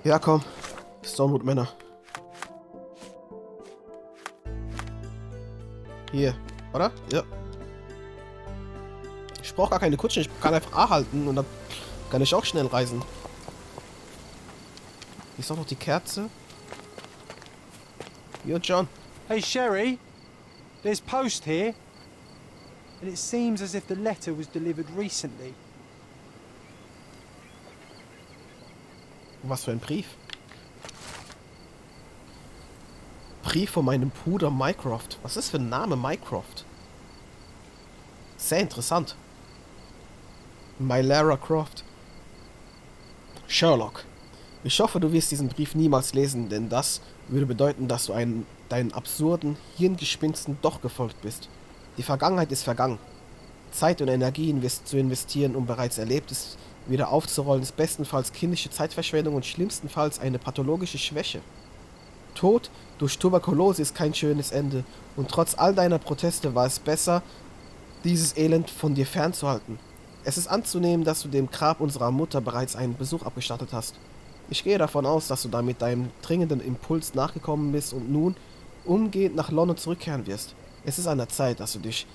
Ja, komm. Stonewood Manor. Hier, oder? Ja. Ich brauche gar keine Kutsche, ich kann einfach A halten und dann kann ich auch schnell reisen. Hier ist auch noch die Kerze. Yo, John. Hey, Sherry, there's post here, and it seems as if the letter was delivered recently. Was für ein Brief? Brief von meinem Bruder Mycroft. Was ist für ein Name, Mycroft? Sehr interessant. Mylara Croft. Sherlock. Ich hoffe, du wirst diesen Brief niemals lesen, denn das würde bedeuten, dass du deinen absurden Hirngespinsten doch gefolgt bist. Die Vergangenheit ist vergangen. Zeit und Energie zu investieren, um bereits Erlebtes wieder aufzurollen, ist bestenfalls kindische Zeitverschwendung und schlimmstenfalls eine pathologische Schwäche. Tod durch Tuberkulose ist kein schönes Ende, und trotz all deiner Proteste war es besser, dieses Elend von dir fernzuhalten. Es ist anzunehmen, dass du dem Grab unserer Mutter bereits einen Besuch abgestattet hast. Ich gehe davon aus, dass du damit deinem dringenden Impuls nachgekommen bist und nun umgehend nach London zurückkehren wirst. Es ist an der Zeit, dass du dich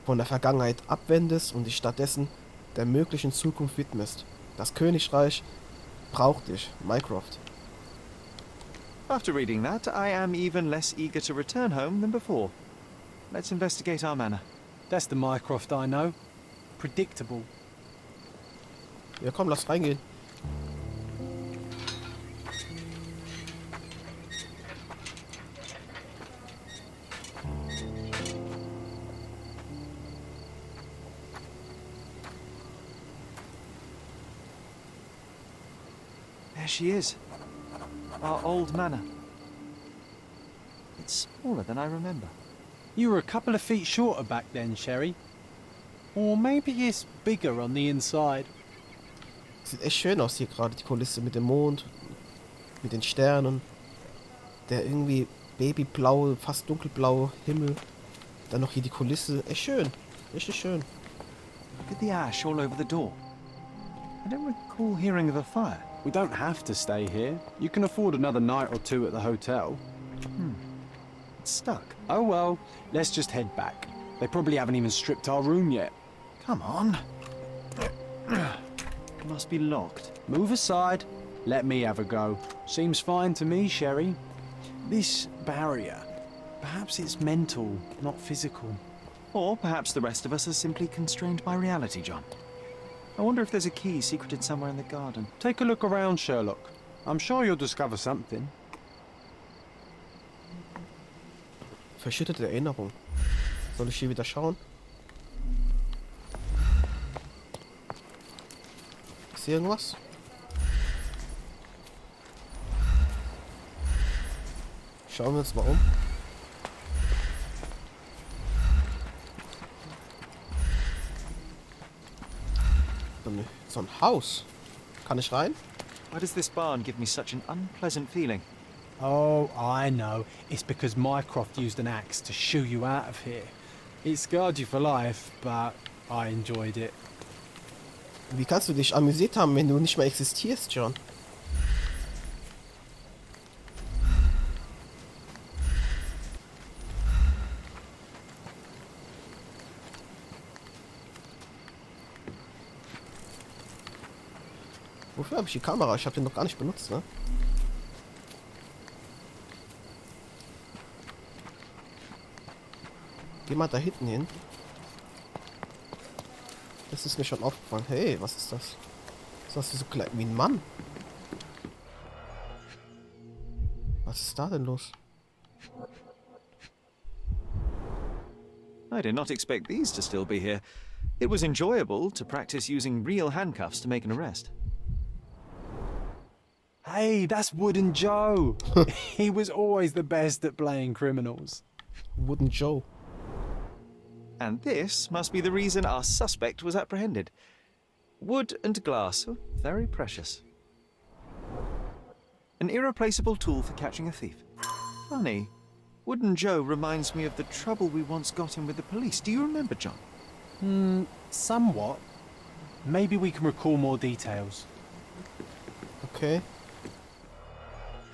von der Vergangenheit abwendest und dich stattdessen der möglichen Zukunft widmest. Das Königreich braucht dich, Mycroft. After reading that, I am even less eager to return home than before. Let's investigate our manor. That's the Mycroft I know. Predictable. Ja komm, lass reingehen. There she is. Our old manor. It's smaller than I remember. You were a couple of feet shorter back then, Sherry. Or maybe it's bigger on the inside. Sieht echt schön aus hier gerade, die Kulisse mit dem Mond, mit den Sternen. Der irgendwie babyblaue, fast dunkelblaue Himmel. Dann noch hier die Kulisse. Echt schön. Richtig schön. Look at the ash all over the door. I don't recall hearing of a fire. We don't have to stay here. You can afford another night or two at the hotel. It's stuck. Oh well, let's just head back. They probably haven't even stripped our room yet. Come on. It must be locked. Move aside. Let me have a go. Seems fine to me, Sherry. This barrier, perhaps it's mental, not physical. Or perhaps the rest of us are simply constrained by reality, John. I wonder if there's a key secreted somewhere in the garden. Take a look around, Sherlock. I'm sure you'll discover something. Verschüttete Erinnerung. Soll ich hier wieder schauen? Ist hier irgendwas? Schauen wir uns mal um. So ein Haus. Kann ich rein? Why does this barn give me such an unpleasant feeling? Oh, I know. It's because Mycroft used an axe to shoo you out of here. It scarred you for life, but I enjoyed it. Wie kannst du dich amüsiert haben, wenn du nicht mehr existierst, John? Wofür habe ich die Kamera? Ich habe den noch gar nicht benutzt, ne? Geh mal da hinten hin. Das ist mir schon aufgefallen. Hey, was ist das? Was ist das so klein wie ein Mann? Was ist da denn los? I did not expect these to still be here. It was enjoyable to practice using real handcuffs to make an arrest. Hey, that's Wooden Joe. He was always the best at playing criminals. Wooden Joe. And this must be the reason our suspect was apprehended. Wood and glass, oh, very precious. An irreplaceable tool for catching a thief. Funny, Wooden Joe reminds me of the trouble we once got in with the police. Do you remember, John? Somewhat. Maybe we can recall more details. Okay.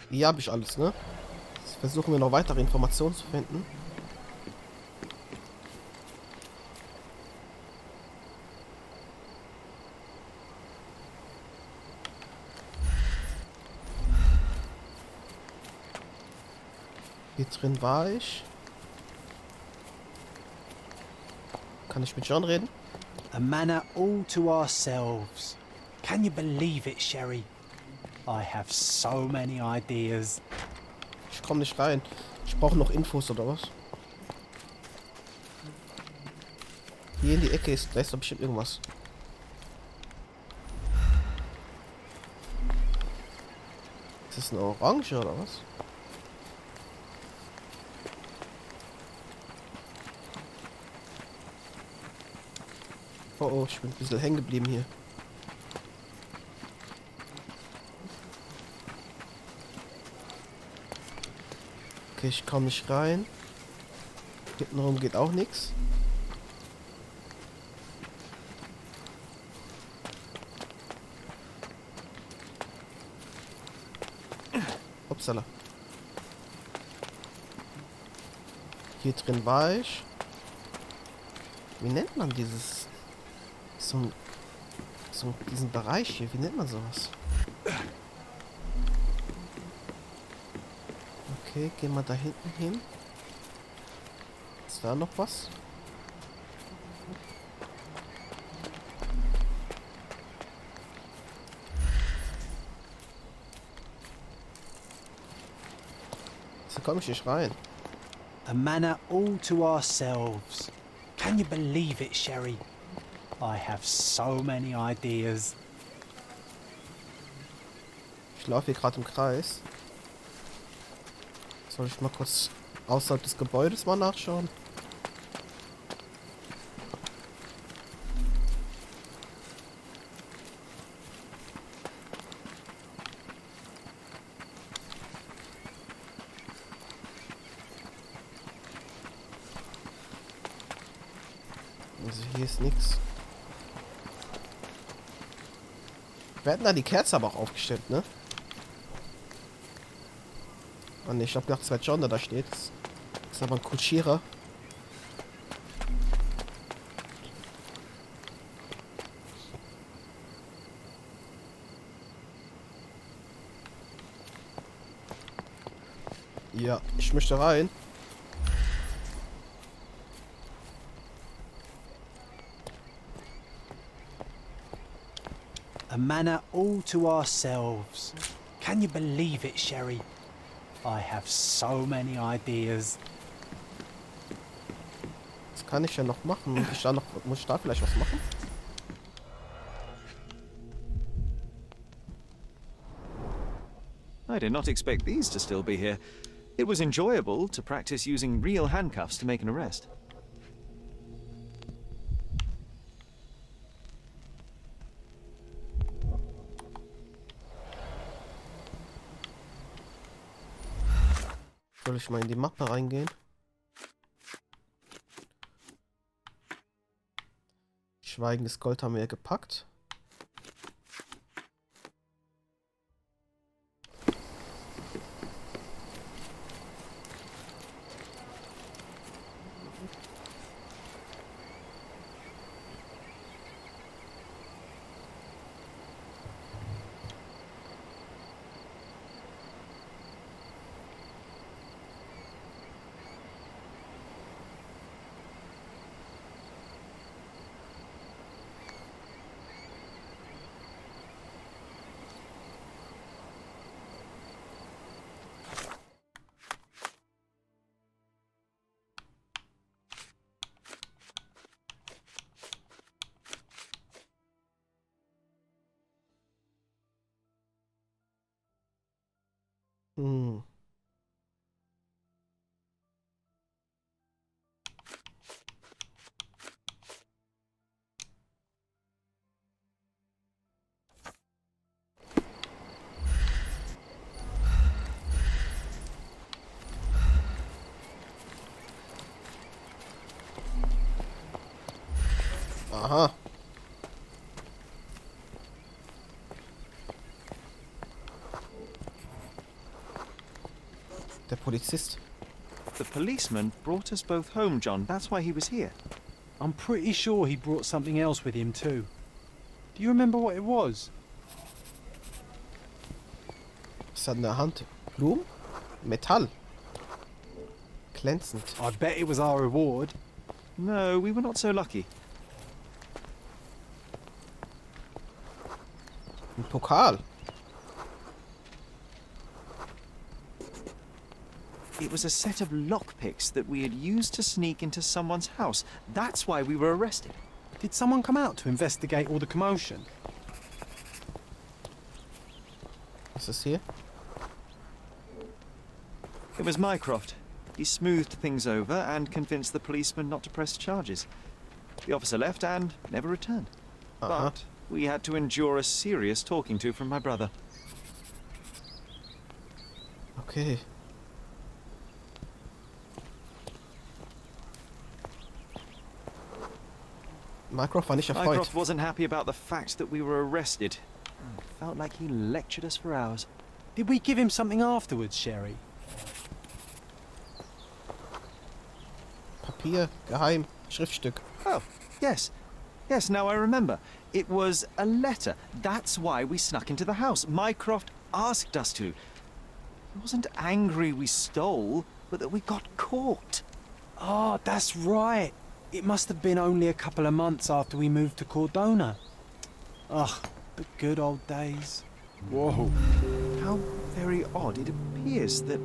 Hier habe ich alles, ne? Jetzt versuchen wir noch weitere Informationen zu finden. Hier drin war ich. Kann ich mit John reden? A manor all to ourselves. Can you believe it, Sherry? I have so many ideas. Ich komme nicht rein. Ich brauche noch Infos oder was? Hier in die Ecke da ist doch bestimmt irgendwas. Ist das eine Orange oder was? Oh oh, ich bin ein bisschen hängen geblieben hier. Okay, ich komme nicht rein. Hintenrum geht auch nichts. Upsala. Hier drin war ich. Wie nennt man dieses... diesen Bereich hier? Wie nennt man sowas? Okay, gehen wir da hinten hin. Ist da noch was? So komme ich nicht rein. A manor all to ourselves. Can you believe it, Sherry? I have so many ideas. Ich laufe hier gerade im Kreis. Soll ich mal kurz außerhalb des Gebäudes mal nachschauen? Also hier ist nichts. Wir hatten da die Kerze aber auch aufgestellt, ne? Oh ne, ich glaube, nachts wäre John, der da steht. Das ist aber ein Kutschierer. Ja, ich möchte rein. A manor all to ourselves. Can you believe it, Sherry? I have so many ideas. Was kann ich denn noch machen? Muss ich da vielleicht was machen? I did not expect these to still be here. It was enjoyable to practice using real handcuffs to make an arrest. Soll ich mal in die Mappe reingehen? Schweigendes Gold haben wir ja gepackt. Hm. Aha. Der Polizist. The policeman brought us both home, John. That's why he was here. I'm pretty sure he brought something else with him too. Do you remember what it was? Was hat in der Hand? Blumen? Metall. Glänzend. I bet it was our reward. No, we were not so lucky. Ein Pokal. It was a set of lockpicks that we had used to sneak into someone's house. That's why we were arrested. Did someone come out to investigate all the commotion? Was ist hier? It was Mycroft. He smoothed things over and convinced the policeman not to press charges. The officer left and never returned. But we had to endure a serious talking to from my brother. Okay. Mycroft war nicht erfreut. Mycroft wasn't happy about the fact that we were arrested. Felt like he lectured us for hours. Did we give him something afterwards, Sherry? Papier, geheim, Schriftstück. Oh, yes. Yes, now I remember. It was a letter. That's why we snuck into the house. Mycroft asked us to. He wasn't angry we stole, but that we got caught. Oh, that's right. It must have been only a couple of months after we moved to Cordona. Ugh, the good old days. Whoa. How very odd. It appears that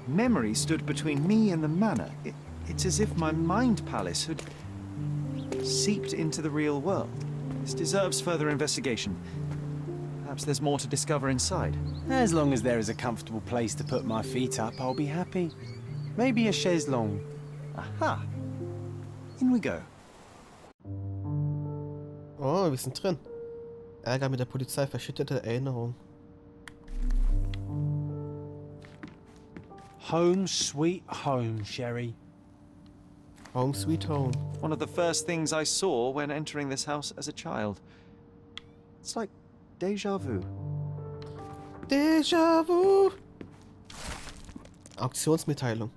memory stood between me and the manor. It's as if my mind palace had seeped into the real world. This deserves further investigation. Perhaps there's more to discover inside. As long as there is a comfortable place to put my feet up, I'll be happy. Maybe a chaise longue. Aha! In we go. Oh, wir sind drin. Ärger mit der Polizei, verschüttete Erinnerung. Home sweet home, Sherry. Home sweet home. One of the first things I saw when entering this house as a child. It's like déjà vu. Déjà vu. Auktionsmitteilung.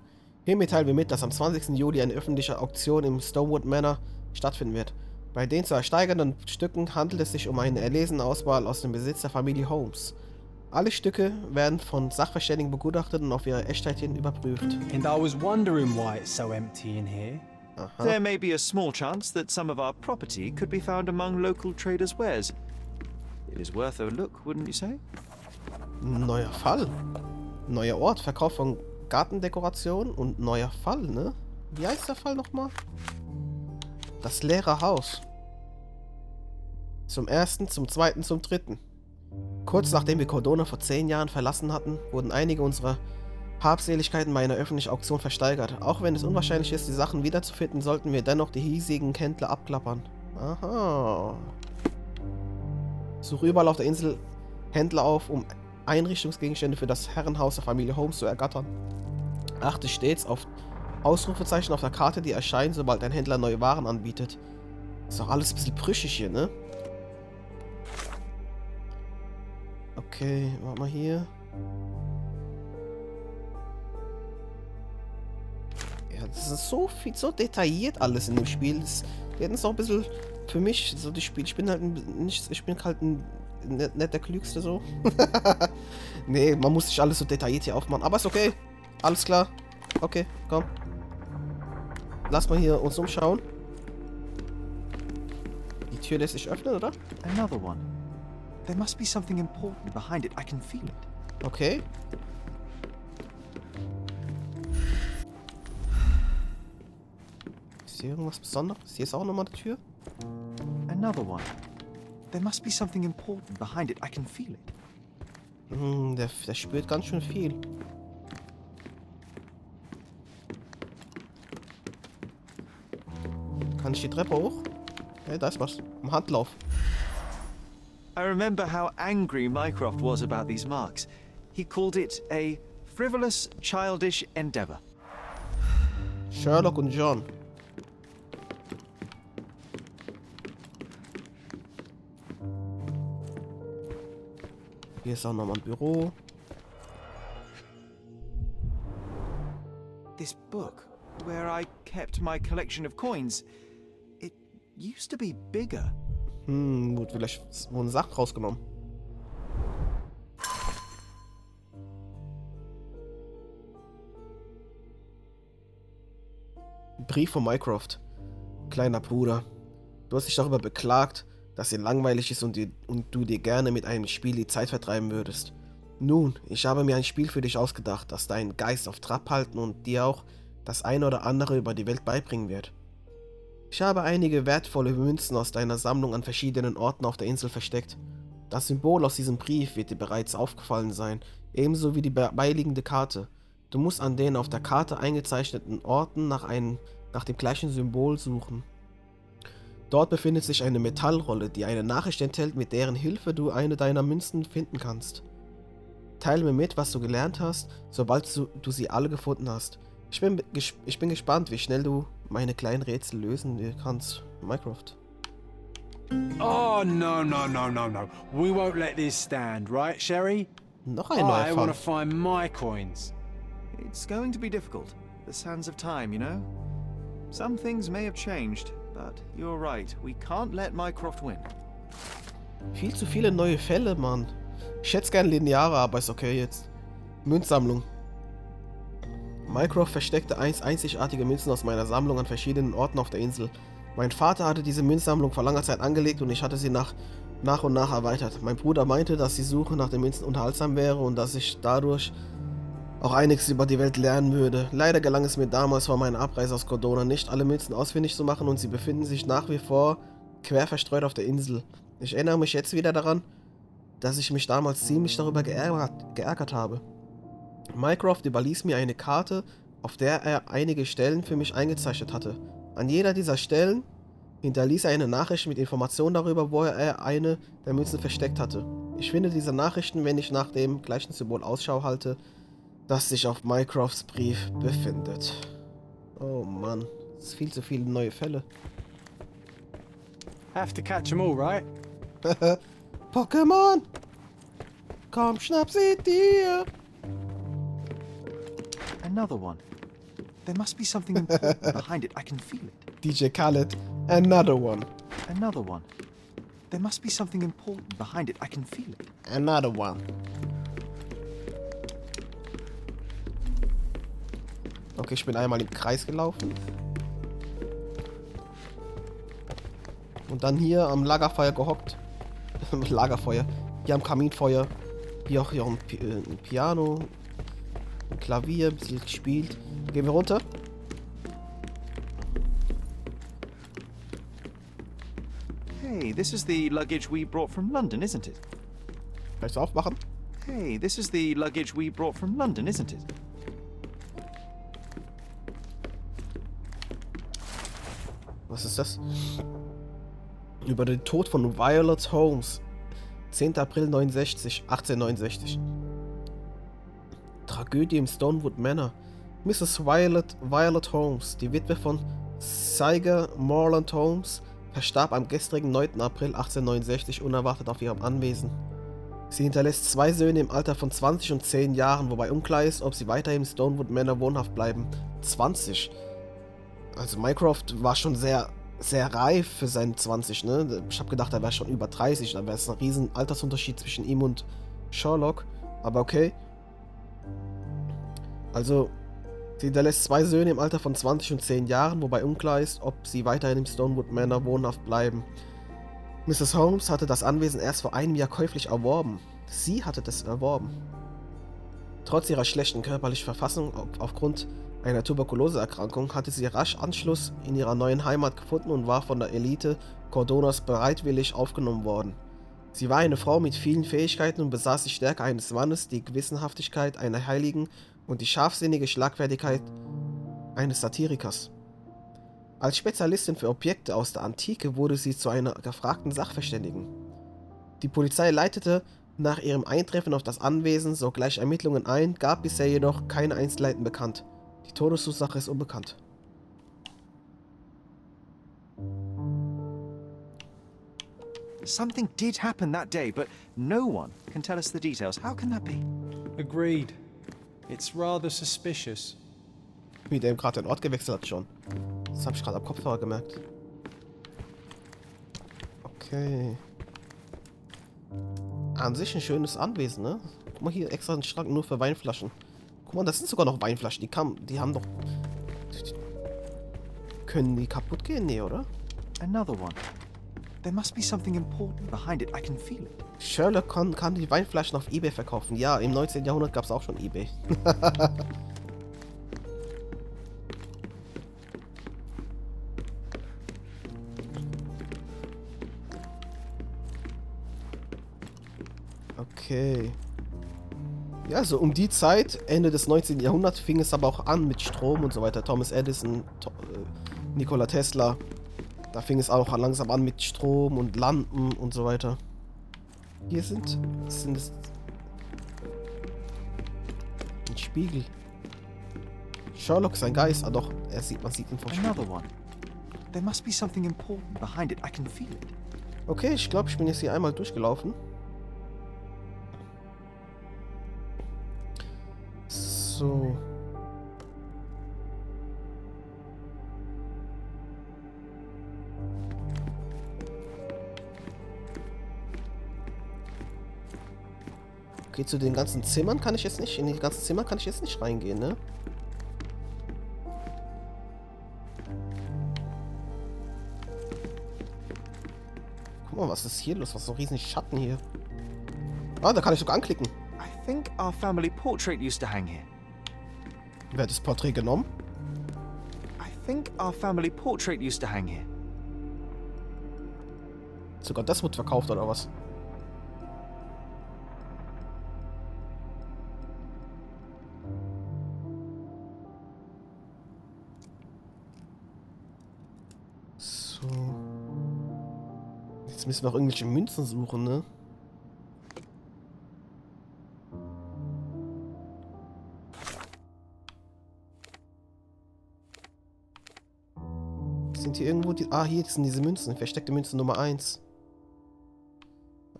Hiermit teilen wir mit, dass am 20. Juli eine öffentliche Auktion im Stonewood Manor stattfinden wird. Bei den zu ersteigernden Stücken handelt es sich um eine erlesene Auswahl aus dem Besitz der Familie Holmes. Alle Stücke werden von Sachverständigen begutachtet und auf ihre Echtheit hin überprüft. And I was wondering why it's so empty in here. Aha. There may be a small chance that some of our property could be found among local traders' wares. It is worth a look, wouldn't you say? Neuer Fall. Neuer Ort. Verkauf von Gartendekorationen und neuer Fall, ne? Wie heißt der Fall nochmal? Das leere Haus. Zum 1., zum 2., zum 3. Kurz nachdem wir Cordona vor 10 Jahren verlassen hatten, wurden einige unserer Habseligkeiten bei einer öffentlichen Auktion versteigert. Auch wenn es unwahrscheinlich ist, die Sachen wiederzufinden, sollten wir dennoch die hiesigen Händler abklappern. Aha. Suche überall auf der Insel Händler auf, um Einrichtungsgegenstände für das Herrenhaus der Familie Holmes zu ergattern. Achte stets auf Ausrufezeichen auf der Karte, die erscheinen, sobald ein Händler neue Waren anbietet. Ist doch alles ein bisschen brüchig hier, ne? Okay, warte mal hier. Ja, das ist so viel, so detailliert alles in dem Spiel. Die hätten es auch ein bisschen für mich, so das Spiel, ich bin halt nicht der Klügste so. Nee, man muss sich alles so detailliert hier aufmachen. Aber ist okay. Alles klar. Okay, komm. Lass mal hier uns umschauen. Die Tür lässt sich öffnen, oder? Another one. There must be something important behind it. I can feel it. Okay. Ist hier irgendwas Besonderes? Hier ist auch nochmal die Tür. Another one. There must be something important behind it. I can feel it. Der spürt ganz schön viel. Kann ich die Treppe hoch? Hey, da ist was. Im Handlauf. I remember how angry Mycroft was about these marks. He called it a frivolous, childish endeavor. Sherlock und John. Hier ist auch nochmal ein Büro. this book where I kept my collection of coins. It used to be bigger. Gut, vielleicht wurden Sachen rausgenommen. Brief von Mycroft. Kleiner Bruder, du hast dich darüber beklagt, dass dir langweilig ist und du dir gerne mit einem Spiel die Zeit vertreiben würdest. Nun, ich habe mir ein Spiel für dich ausgedacht, das deinen Geist auf Trab halten und dir auch das eine oder andere über die Welt beibringen wird. Ich habe einige wertvolle Münzen aus deiner Sammlung an verschiedenen Orten auf der Insel versteckt. Das Symbol aus diesem Brief wird dir bereits aufgefallen sein, ebenso wie die beiliegende Karte. Du musst an den auf der Karte eingezeichneten Orten nach dem gleichen Symbol suchen. Dort befindet sich eine Metallrolle, die eine Nachricht enthält, mit deren Hilfe du eine deiner Münzen finden kannst. Teile mir mit, was du gelernt hast, sobald du sie alle gefunden hast. Ich bin gespannt, wie schnell du meine kleinen Rätsel lösen kannst, Mycroft. Oh, no. We won't let this stand, right, Sherry? Noch ein neuer I want to Fall. find my coins. It's going to be difficult. The sands of time, you know? Some things may have changed, but you're right. We can't let Mycroft win. Viel zu viele neue Fälle, Mann. Ich hätte gern lineare, aber ist okay jetzt. Münzsammlung. Mycroft versteckte einzigartige Münzen aus meiner Sammlung an verschiedenen Orten auf der Insel. Mein Vater hatte diese Münzsammlung vor langer Zeit angelegt und ich hatte sie nach und nach erweitert. Mein Bruder meinte, dass die Suche nach den Münzen unterhaltsam wäre und dass ich dadurch auch einiges über die Welt lernen würde. Leider gelang es mir damals vor meiner Abreise aus Cordona nicht, alle Münzen ausfindig zu machen und sie befinden sich nach wie vor quer verstreut auf der Insel. Ich erinnere mich jetzt wieder daran, dass ich mich damals ziemlich darüber geärgert habe. Mycroft überließ mir eine Karte, auf der er einige Stellen für mich eingezeichnet hatte. An jeder dieser Stellen hinterließ er eine Nachricht mit Informationen darüber, wo er eine der Münzen versteckt hatte. Ich finde diese Nachrichten, wenn ich nach dem gleichen Symbol Ausschau halte, das sich auf Mycrofts Brief befindet. Oh Mann, es ist viel zu viele neue Fälle. Have to catch them all, right? Pokémon! Komm, schnapp sie dir! Another one. There must be something important behind it. I can feel it. DJ Khaled, another one. Another one. There must be something important behind it. I can feel it. Another one. Okay, ich bin einmal im Kreis gelaufen. Und dann hier am Lagerfeuer gehockt. Lagerfeuer. Hier am Kaminfeuer. Hier auch ein Piano. Ein Klavier, ein bisschen gespielt. Gehen wir runter. Hey, this is the luggage we brought from London, isn't it? Vielleicht aufmachen. Hey, this is the luggage we brought from London, isn't it? Was ist das? Über den Tod von Violet Holmes. 10. April 1869. Tragödie im Stonewood Manor. Mrs. Violet Holmes, die Witwe von Sir Morland Holmes, verstarb am gestrigen 9. April 1869 unerwartet auf ihrem Anwesen. Sie hinterlässt 2 Söhne im Alter von 20 und 10 Jahren, wobei unklar ist, ob sie weiter im Stonewood Manor wohnhaft bleiben. 20. Also Mycroft war schon sehr reif für seine 20, ne? Ich habe gedacht, er wäre schon über 30, dann wäre es ein riesen Altersunterschied zwischen ihm und Sherlock. Aber okay. Also, sie hinterlässt 2 Söhne im Alter von 20 und 10 Jahren, wobei unklar ist, ob sie weiterhin im Stonewood Manor wohnhaft bleiben. Mrs. Holmes hatte das Anwesen erst vor einem Jahr käuflich erworben. Sie hatte das erworben. Trotz ihrer schlechten körperlichen Verfassung aufgrund einer Tuberkuloseerkrankung hatte sie rasch Anschluss in ihrer neuen Heimat gefunden und war von der Elite Cordonas bereitwillig aufgenommen worden. Sie war eine Frau mit vielen Fähigkeiten und besaß die Stärke eines Mannes, die Gewissenhaftigkeit einer Heiligen und die scharfsinnige Schlagfertigkeit eines Satirikers. Als Spezialistin für Objekte aus der Antike wurde sie zu einer gefragten Sachverständigen. Die Polizei leitete nach ihrem Eintreffen auf das Anwesen sogleich Ermittlungen ein, gab bisher jedoch keine Einzelheiten bekannt. Die Todesursache ist unbekannt. Something did happen that day, but no one can tell us the details. How can that be? Agreed. It's rather suspicious. wie der gerade den Ort gewechselt hat schon. Das habe ich gerade am Kopfhörer gemerkt. Okay. An sich ein schönes Anwesen, ne? Guck mal, hier extra ein Schrank nur für Weinflaschen. Guck mal, das sind sogar noch Weinflaschen. Die haben doch... Können die kaputt gehen? Nee, oder? Another one. There must be something important behind it. I can feel it. Sherlock kann die Weinflaschen auf eBay verkaufen. Ja, im 19. Jahrhundert gab es auch schon eBay. Okay. Ja, so um die Zeit, Ende des 19. Jahrhunderts, fing es aber auch an mit Strom und so weiter. Thomas Edison, Nikola Tesla. Da fing es auch langsam an mit Strom und Lampen und so weiter. Hier sind es ein Spiegel. Sherlock ist ein Geist. Ah doch, man sieht ihn vom Spiegel. Another one. There must be something important behind it. I can feel it. Okay, ich glaube, ich bin jetzt hier einmal durchgelaufen. So. Okay, zu den ganzen Zimmern kann ich jetzt nicht, in die ganzen Zimmer kann ich jetzt nicht reingehen, ne? Guck mal, was ist hier los? Was ist so riesen Schatten hier? Ah, da kann ich sogar anklicken. I think our family portrait used to hang here. Wer hat das Porträt genommen? I think our family portrait used to hang here. Sogar das wird verkauft, oder was? So. Jetzt müssen wir auch irgendwelche Münzen suchen, ne? Sind hier irgendwo die... Ah, hier sind diese Münzen. Versteckte Münze Nummer 1.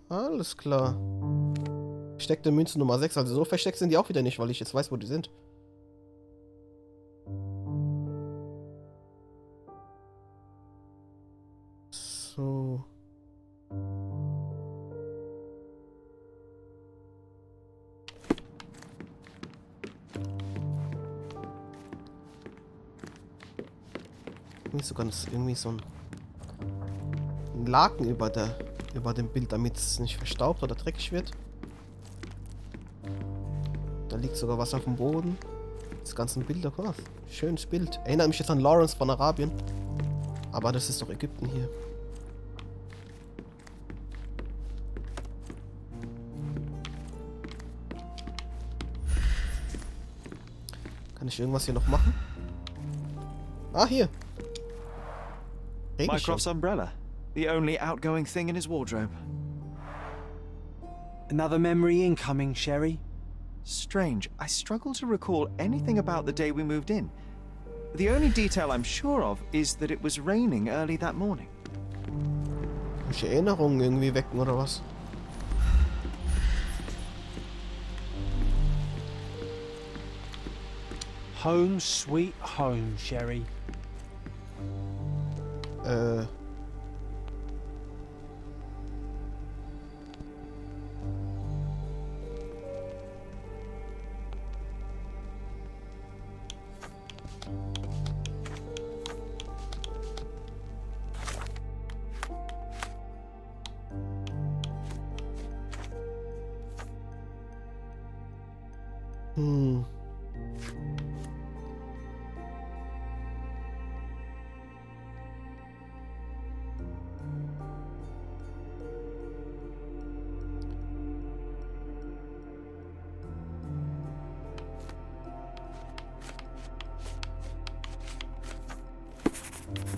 Alles klar. Versteckte Münze Nummer 6. Also so versteckt sind die auch wieder nicht, weil ich jetzt weiß, wo die sind. So. Sogar irgendwie so ein Laken über dem Bild, damit es nicht verstaubt oder dreckig wird. Da liegt sogar was auf dem Boden. Das ganze Bilder, guck mal, schönes Bild. Erinnert mich jetzt an Lawrence von Arabien. Aber das ist doch Ägypten hier. Kann ich irgendwas hier noch machen? Ah, hier. Mycroft's umbrella. The only outgoing thing in his wardrobe. Another memory incoming, Sherry. Strange. I struggle to recall anything about the day we moved in. The only detail I'm sure of is that it was raining early that morning. Muss ich Erinnerungen irgendwie wecken oder was? Home sweet home, Sherry.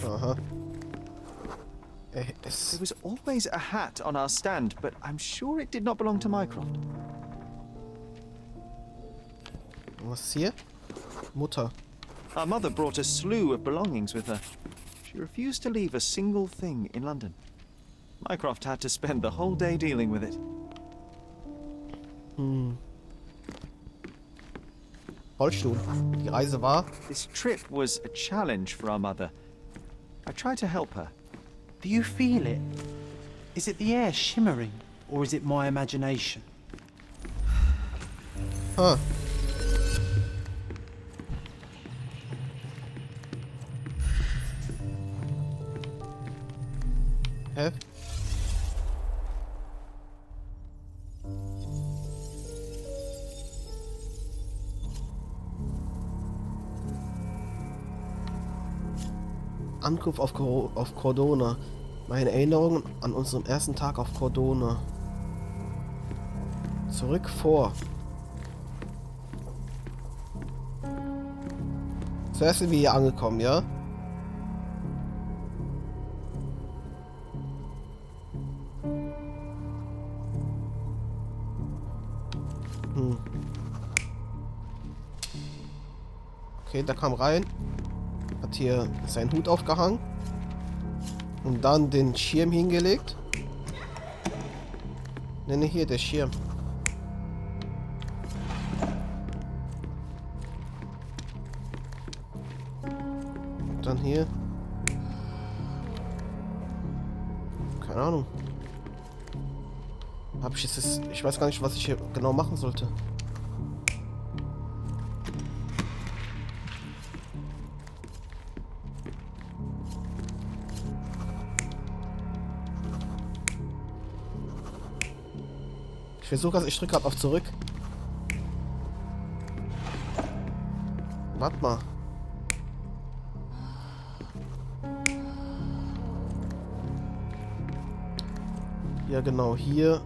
Aha. There was always a hat on our stand, but I'm sure it did not belong to Mycroft. Was ist hier? Mutter. Our mother brought a slew of belongings with her. She refused to leave a single thing in London. Mycroft had to spend the whole day dealing with it. Rollstuhl. Die Reise war... This trip was a challenge for our mother. I tried to help her. Do you feel it? Is it the air shimmering, or is it my imagination? Huh. Hä? Ankunft auf Cordona. Meine Erinnerungen an unseren ersten Tag auf Cordona. Zurück vor. Zuerst sind wir hier angekommen, ja? Okay, der kam rein. Hat hier seinen Hut aufgehangen. Und dann den Schirm hingelegt. Ne, hier, der Schirm. Und dann hier. Keine Ahnung. Hab ich jetzt... Ich weiß gar nicht, was ich hier genau machen sollte. Ich versuche es, ich drücke gerade auf zurück. Warte mal. Ja genau, hier.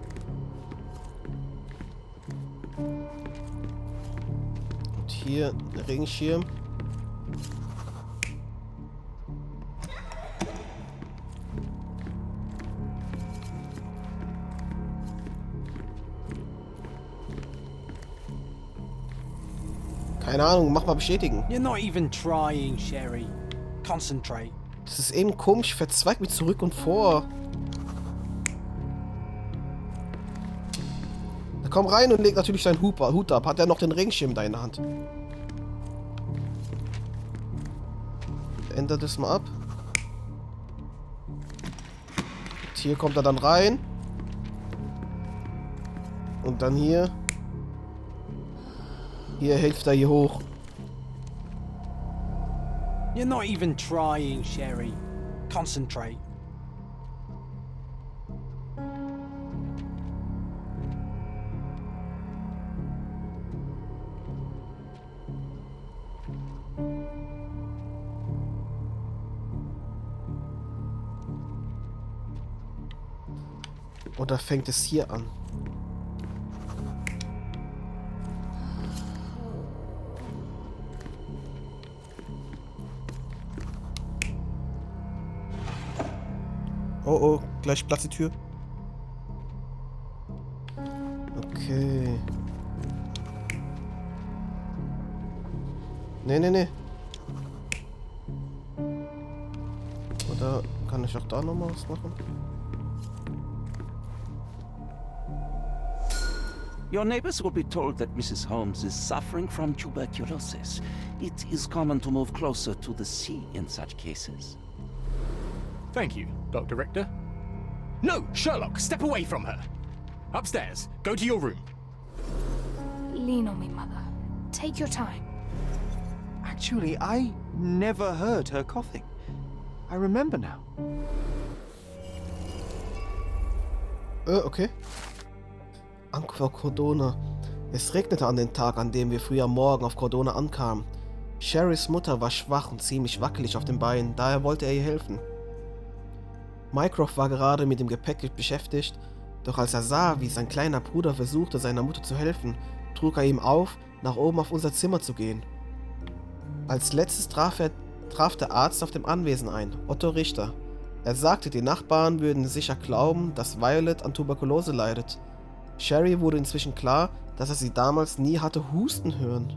Und hier der Regenschirm. Keine Ahnung, mach mal bestätigen. You're not even trying, Sherry. Concentrate. Das ist eben komisch, verzweigt mich zurück und vor. Da komm rein und leg natürlich deinen Hut ab. Hat er noch den Regenschirm da in der Hand? Ändert das mal ab. Und hier kommt er dann rein. Und dann hier. Hier hilft er hier hoch. You're not even trying, Sherry. Concentrate. Oder fängt es hier an? Oh, oh, gleich platzt die Tür. Okay. Nee. Oder kann ich auch da nochmal was machen? Your neighbors will be told that Mrs. Holmes is suffering from tuberculosis. It is common to move closer to the sea in such cases. Thank you, Dr. Richter. No, Sherlock, step away from her. Upstairs. Go to your room. Lean on me, Mother. Take your time. Actually, I never heard her coughing. I remember now. Okay. Ankunft auf Cordona. Es regnete an dem Tag, an dem wir früh am Morgen auf Cordona ankamen. Sherrys Mutter war schwach und ziemlich wackelig auf den Beinen, daher wollte er ihr helfen. Mycroft war gerade mit dem Gepäck beschäftigt, doch als er sah, wie sein kleiner Bruder versuchte, seiner Mutter zu helfen, trug er ihm auf, nach oben auf unser Zimmer zu gehen. Als letztes traf der Arzt auf dem Anwesen ein, Otto Richter. Er sagte, die Nachbarn würden sicher glauben, dass Violet an Tuberkulose leidet. Sherry wurde inzwischen klar, dass er sie damals nie hatte husten hören.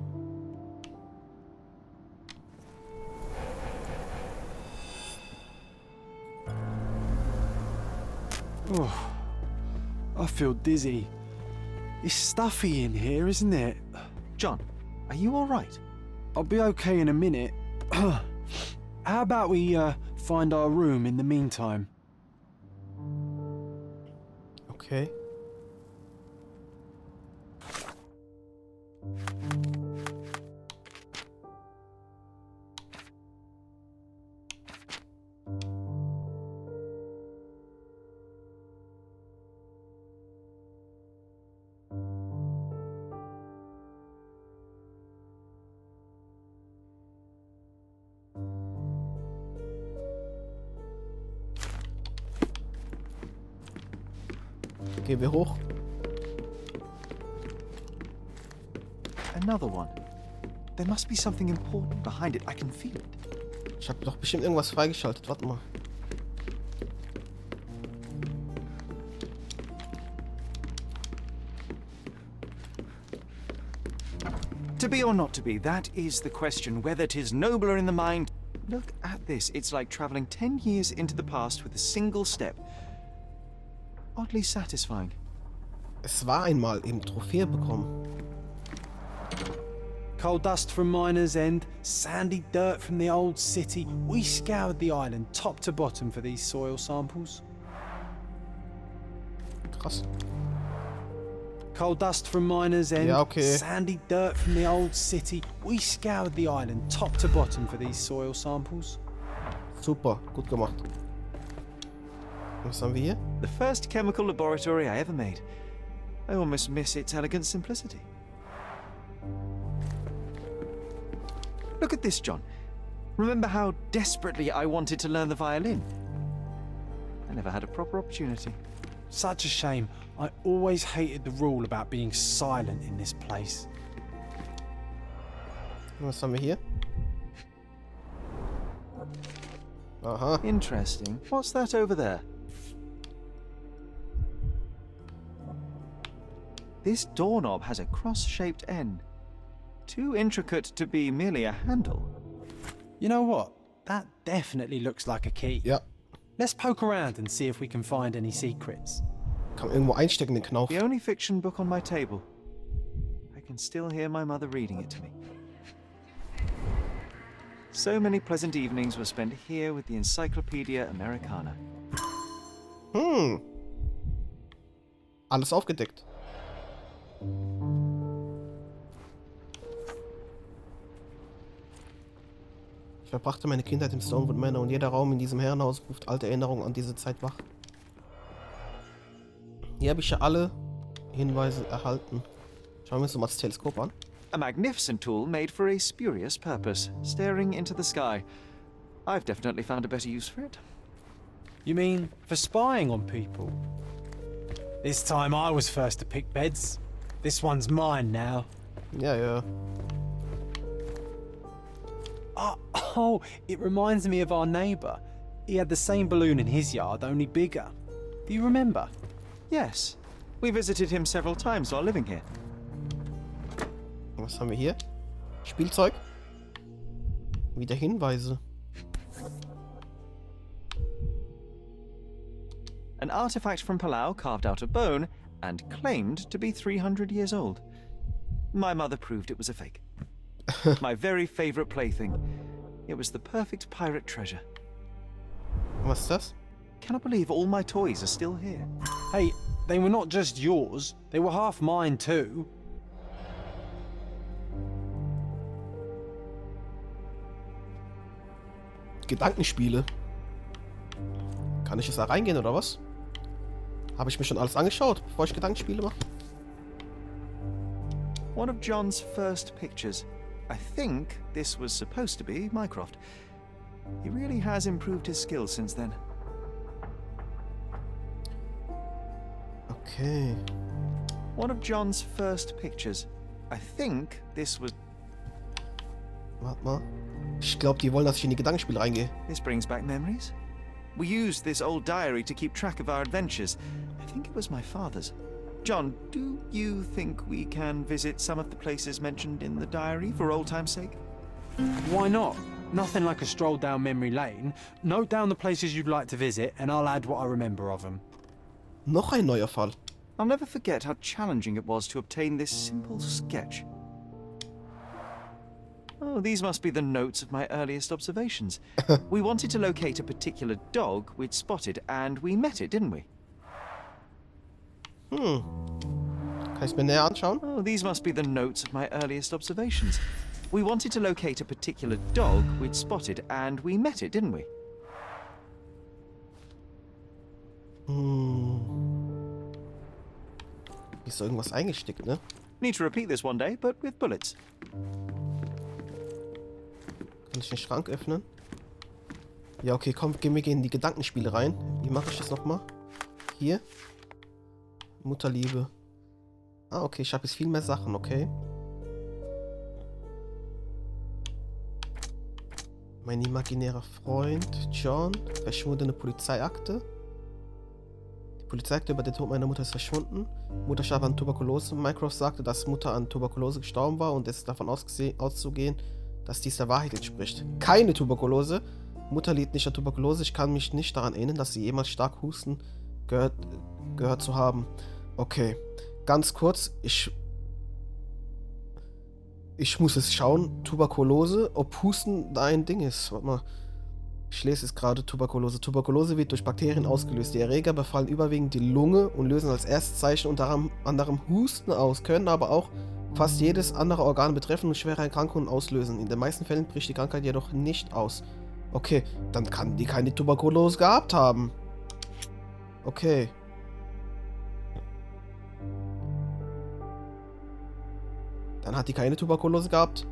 Oh, I feel dizzy. It's stuffy in here, isn't it? John, Are you all right? I'll be okay in a minute. How about we find our room in the meantime? Okay. Gehen wir hoch. Another one. There must be something important behind it. I can feel it. Ich habe doch bestimmt irgendwas freigeschaltet. Warte mal. To be or not to be, that is the question, whether 'tis nobler in the mind. Look at this. It's like travelling 10 years into the past with a single step. Oddly satisfying. Es war einmal eben Trophäe bekommen. Coal dust from Miner's End, sandy dirt from the old city. We scoured the island top to bottom for these soil samples. Krass. Coal dust from Miner's End, Ja, okay. sandy dirt from the old city. We scoured the island top to bottom for these soil samples. Super, gut gemacht. Was haben wir hier? The first chemical laboratory I ever made. I almost miss its elegant simplicity. Look at this, John. Remember how desperately I wanted to learn the violin? I never had a proper opportunity. Such a shame. I always hated the rule about being silent in this place. Was haben wir hier? Aha. Interesting. What's that over there? This doorknob has a cross-shaped end. Too intricate to be merely a handle. You know what? That definitely looks like a key. Ja. Let's poke around and see if we can find any secrets. Kann man irgendwo einstecken, den Knauf. The only fiction book on my table. I can still hear my mother reading it to me. So many pleasant evenings were spent here with the Encyclopedia Americana. Alles aufgedeckt. Ich verbrachte meine Kindheit im Stonewood Manor und jeder Raum in diesem Herrenhaus ruft alte Erinnerungen an diese Zeit wach. Hier habe ich ja alle Hinweise erhalten. Schauen wir uns mal das Teleskop an. A magnificent tool made for a spurious purpose, staring into the sky. I've definitely found a better use for it. You mean for spying on people? This time I was first to pick beds. This one's mine now. Ja, ja. Oh, it reminds me of our neighbour. He had the same balloon in his yard, only bigger. Do you remember? Yes, we visited him several times while living here. Was haben wir hier? Spielzeug. Wieder Hinweise. An artifact from Palau carved out of bone and claimed to be 300 years old. My mother proved it was a fake. My very favourite plaything. It was the perfect pirate treasure. Was ist das? Cannot believe all my toys are still here. Hey, they were not just yours, they were half mine too. Gedankenspiele. Kann ich jetzt da reingehen oder was? Habe ich mir schon alles angeschaut, bevor ich Gedankenspiele mache? One of John's first pictures. I think this was supposed to be Mycroft. He really has improved his skills since then. Okay. One of John's first pictures. I think this was... Warte mal. Ich glaube, die wollen, dass ich in die Gedankenspiele reingehe. This brings back memories. We used this old diary to keep track of our adventures. I think it was my father's. John, do you think we can visit some of the places mentioned in the diary for old time's sake? Why not? Nothing like a stroll down memory lane. Note down the places you'd like to visit and I'll add what I remember of them. Noch ein neuer Fall. I'll never forget how challenging it was to obtain this simple sketch. Oh, these must be the notes of my earliest observations. We wanted to locate a particular dog we'd spotted, and we met it, didn't we? Kann ich mir näher anschauen? Oh, these must be the notes of my earliest observations. We wanted to locate a particular dog we'd spotted, and we met it, didn't we? Ist da irgendwas eingestickt, ne? Need to repeat this one day, but with bullets. Kann ich den Schrank öffnen? Ja, okay, komm, wir gehen in die Gedankenspiele rein. Wie mache ich das nochmal? Hier. Mutterliebe. Ah, okay, ich habe jetzt viel mehr Sachen, okay. Mein imaginärer Freund, John. Verschwundene Polizeiakte. Die Polizeiakte über den Tod meiner Mutter ist verschwunden. Mutter starb an Tuberkulose. Mycroft sagte, dass Mutter an Tuberkulose gestorben war und es ist davon auszugehen, dass dies der Wahrheit entspricht. Keine Tuberkulose. Mutter litt nicht an Tuberkulose. Ich kann mich nicht daran erinnern, dass sie jemals stark Husten gehört zu haben. Okay, ganz kurz. Ich muss es schauen. Tuberkulose, ob Husten da ein Ding ist. Warte mal. Ich lese es gerade. Tuberkulose. Tuberkulose wird durch Bakterien ausgelöst. Die Erreger befallen überwiegend die Lunge und lösen als erstes Zeichen unter anderem Husten aus, können aber auch fast jedes andere Organ betreffen und schwere Erkrankungen auslösen. In den meisten Fällen bricht die Krankheit jedoch nicht aus. Okay, dann kann die keine Tuberkulose gehabt haben. Okay. Dann hat die keine Tuberkulose gehabt.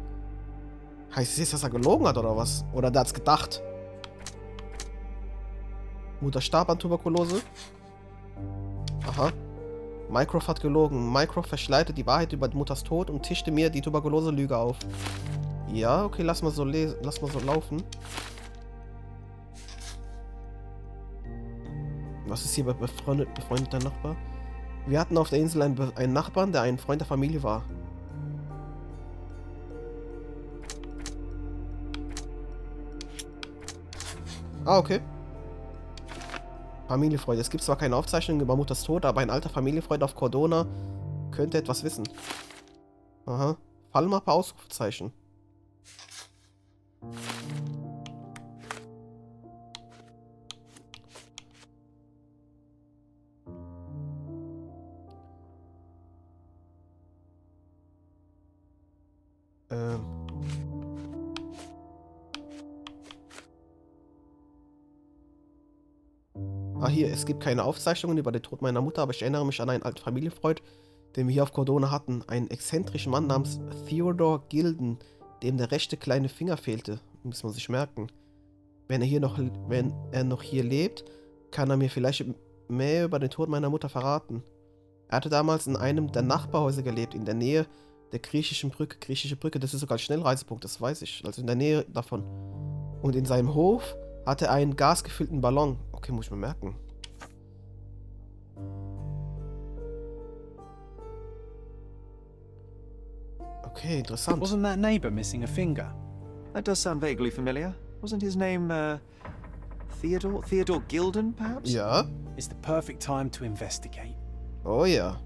Heißt es jetzt, dass er gelogen hat oder was? Oder der hat's gedacht? Mutter starb an Tuberkulose. Aha. Mycroft hat gelogen. Mycroft verschleierte die Wahrheit über Mutters Tod und tischte mir die Tuberkulose-Lüge auf. Ja, okay, lass mal so laufen. Was ist hier bei befreundeter Nachbar? Wir hatten auf der Insel einen Nachbarn, der ein Freund der Familie war. Ah, okay. Familienfreund. Es gibt zwar keine Aufzeichnungen über Mutters Tod, aber ein alter Familienfreund auf Cordona könnte etwas wissen. Aha. Fallmappe, Ausrufezeichen. Ah, hier, es gibt keine Aufzeichnungen über den Tod meiner Mutter, aber ich erinnere mich an einen alten Familienfreund, den wir hier auf Cordona hatten. Einen exzentrischen Mann namens Theodore Gilden, dem der rechte kleine Finger fehlte. Muss man sich merken. Wenn er noch hier lebt, kann er mir vielleicht mehr über den Tod meiner Mutter verraten. Er hatte damals in einem der Nachbarhäuser gelebt, in der Nähe der griechischen Brücke. Griechische Brücke, das ist sogar ein Schnellreisepunkt, das weiß ich. Also in der Nähe davon. Und in seinem Hof hatte er einen gasgefüllten Ballon. Okay, muss ich mir merken. Okay, interessant. Wasn't that neighbour missing a finger? That does sound vaguely familiar. Wasn't his name, Theodore? Theodore Gilden, perhaps? Ja. It's the perfect time to investigate. Oh ja.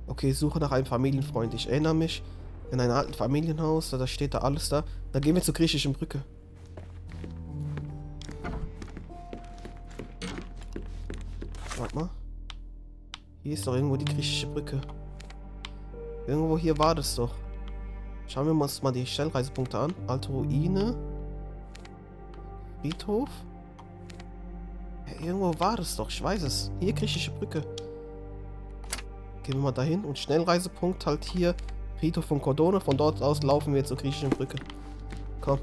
Okay, Suche nach einem Familienfreund. Ich erinnere mich in einem alten Familienhaus, da steht da alles da. Da gehen wir zur griechischen Brücke. Warte mal. Hier ist doch irgendwo die griechische Brücke. Irgendwo hier war das doch. Schauen wir uns mal die Schnellreisepunkte an. Alte Ruine. Friedhof. Ja, irgendwo war das doch. Ich weiß es. Hier griechische Brücke. Gehen wir mal dahin. Und Schnellreisepunkt halt hier. Friedhof von Cordona. Von dort aus laufen wir zur griechischen Brücke. Komm.